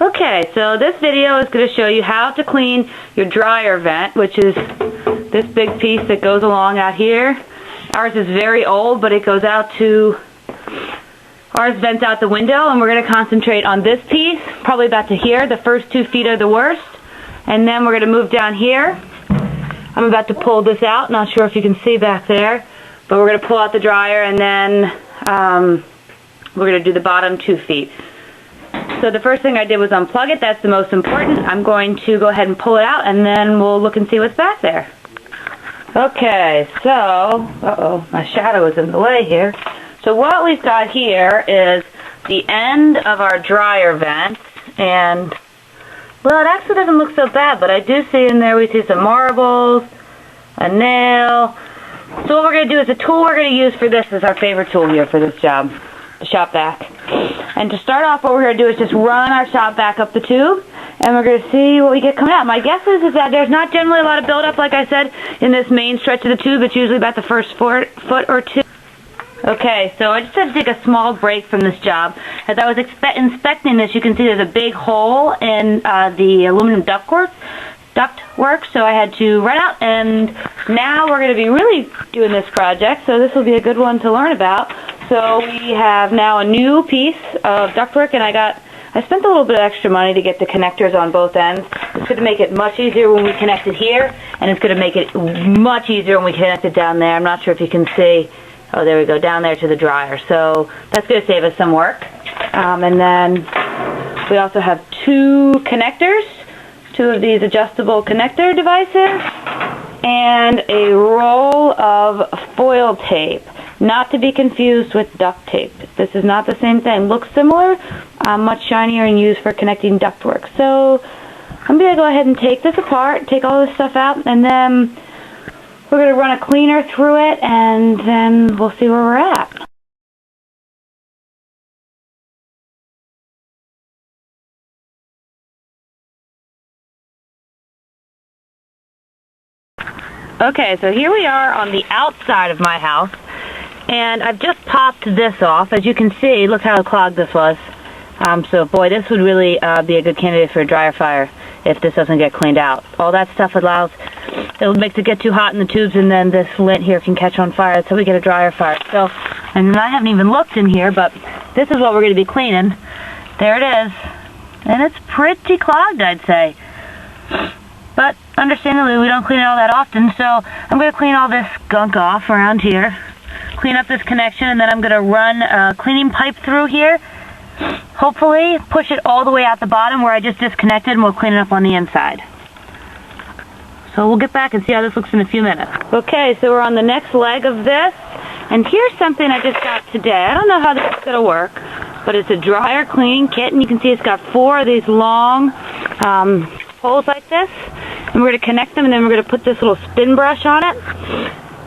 Okay, so this video is going to show you how to clean your dryer vent, which is this big piece that goes along out here. Ours is very old, but it goes out to, ours vents out the window, and we're going to concentrate on this piece, probably about to here. The first 2 feet are the worst, and then we're going to move down here. I'm about to pull this out, not sure if you can see back there, but we're going to pull out the dryer, and then we're going to do the bottom 2 feet. So the first thing I did was unplug it. That's the most important. I'm going to go ahead and pull it out, and then we'll look and see what's back there. Okay, so, my shadow is in the way here. So what we've got here is the end of our dryer vent, and, well, it actually doesn't look so bad, but I do see in there, we see some marbles, a nail. So what we're going to do is the tool we're going to use for this is our favorite tool here for this job, the shop vac. And to start off, what we're going to do is just run our shop vac up the tube, and we're going to see what we get coming out. My guess is that there's not generally a lot of buildup, like I said, in this main stretch of the tube. It's usually about the first foot or two. Okay, so I just had to take a small break from this job. As I was inspecting this, you can see there's a big hole in the aluminum ductwork, so I had to run out, and now we're going to be really doing this project, so this will be a good one to learn about. So we have now a new piece of ductwork, and I spent a little bit of extra money to get the connectors on both ends. It's going to make it much easier when we connect it here, and it's going to make it much easier when we connect it down there. I'm not sure if you can see. Oh, there we go, down there to the dryer. So that's going to save us some work. And then we also have 2 connectors, 2 of these adjustable connector devices, and a roll of foil tape. Not to be confused with duct tape. This is not the same thing. Looks similar, much shinier and used for connecting ductwork. So I'm going to go ahead and take this apart, take all this stuff out, and then we're going to run a cleaner through it, and then we'll see where we're at. Okay, so here we are on the outside of my house, and I've just popped this off. As you can see, look how clogged this was. So boy, this would really be a good candidate for a dryer fire if this doesn't get cleaned out. All that stuff it makes it get too hot in the tubes, and then this lint here can catch on fire, so we get a dryer fire. So, and I haven't even looked in here, but this is what we're going to be cleaning. There it is. And it's pretty clogged, I'd say. But understandably, we don't clean it all that often, so I'm going to clean all this gunk off around here, clean up this connection, and then I'm going to run a cleaning pipe through here. Hopefully, push it all the way out the bottom where I just disconnected, and we'll clean it up on the inside. So we'll get back and see how this looks in a few minutes. Okay, so we're on the next leg of this, and here's something I just got today. I don't know how this is going to work, but it's a dryer cleaning kit, and you can see it's got 4 of these long holes like this, and we're going to connect them, and then we're going to put this little spin brush on it,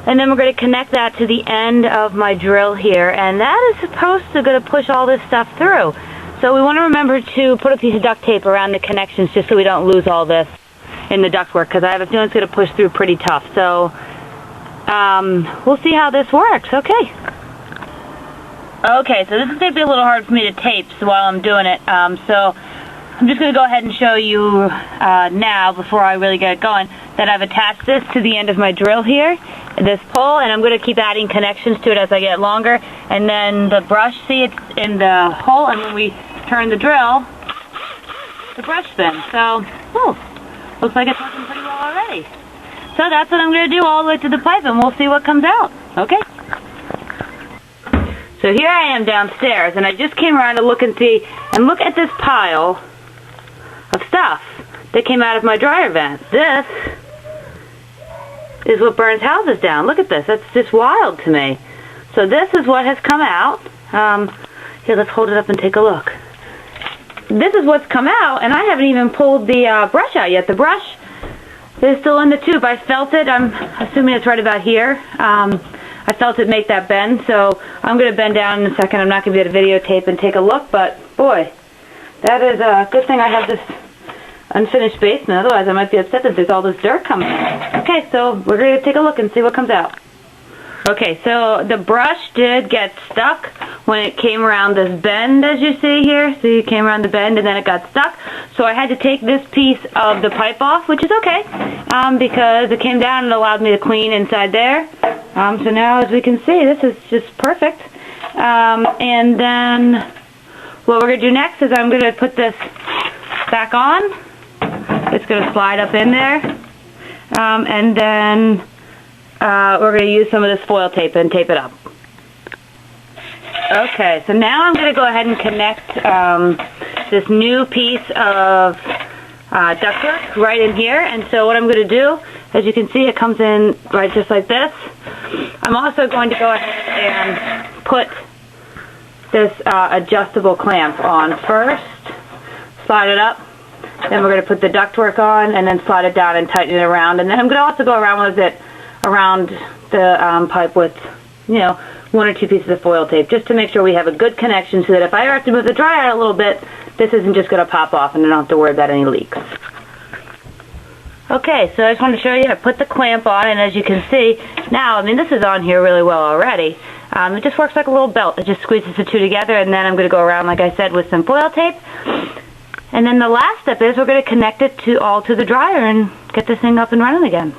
and then we're going to connect that to the end of my drill here, and that is supposed to going to push all this stuff through. So we want to remember to put a piece of duct tape around the connections just so we don't lose all this in the ductwork, because I have a feeling it's going to push through pretty tough. So we'll see how this works. Okay. Okay, so this is going to be a little hard for me to tape while I'm doing it. So I'm just going to go ahead and show you now, before I really get it going, that I've attached this to the end of my drill here, this pole, and I'm going to keep adding connections to it as I get longer. And then the brush, see, it's in the hole, and when we turn the drill, the brush spins. So, looks like it's working pretty well already. So that's what I'm going to do all the way to the pipe, and we'll see what comes out. Okay? So here I am downstairs, and I just came around to look and see, and look at this pile of stuff that came out of my dryer vent. This is what burns houses down. Look at this. That's just wild to me. So this is what has come out. Here, let's hold it up and take a look. This is what's come out, and I haven't even pulled the brush out yet. The brush is still in the tube. I felt it. I'm assuming it's right about here. I felt it make that bend, so I'm going to bend down in a second. I'm not going to be able to videotape and take a look, but boy, that is a good thing I have this unfinished basement. Otherwise, I might be upset that there's all this dirt coming in. Okay, so we're going to take a look and see what comes out. Okay, so the brush did get stuck when it came around this bend, as you see here. See, it came around the bend and then it got stuck. So I had to take this piece of the pipe off, which is okay, because it came down and allowed me to clean inside there. So now, as we can see, this is just perfect. And then what we're going to do next is I'm going to put this back on. It's going to slide up in there. And then we're going to use some of this foil tape and tape it up. Okay, so now I'm going to go ahead and connect this new piece of ductwork right in here. And so what I'm going to do, as you can see, it comes in right just like this. I'm also going to go ahead and put this adjustable clamp on first. Slide it up. Then we're going to put the ductwork on and then slide it down and tighten it around. And then I'm going to also go around with it around the pipe with, you know, 1 or 2 pieces of foil tape, just to make sure we have a good connection so that if I ever have to move the dryer a little bit, this isn't just going to pop off and I don't have to worry about any leaks. Okay, so I just wanted to show you, I put the clamp on, and as you can see, now, I mean, this is on here really well already. It just works like a little belt. It just squeezes the two together, and then I'm going to go around, like I said, with some foil tape. And then the last step is we're going to connect it all to the dryer and get this thing up and running again.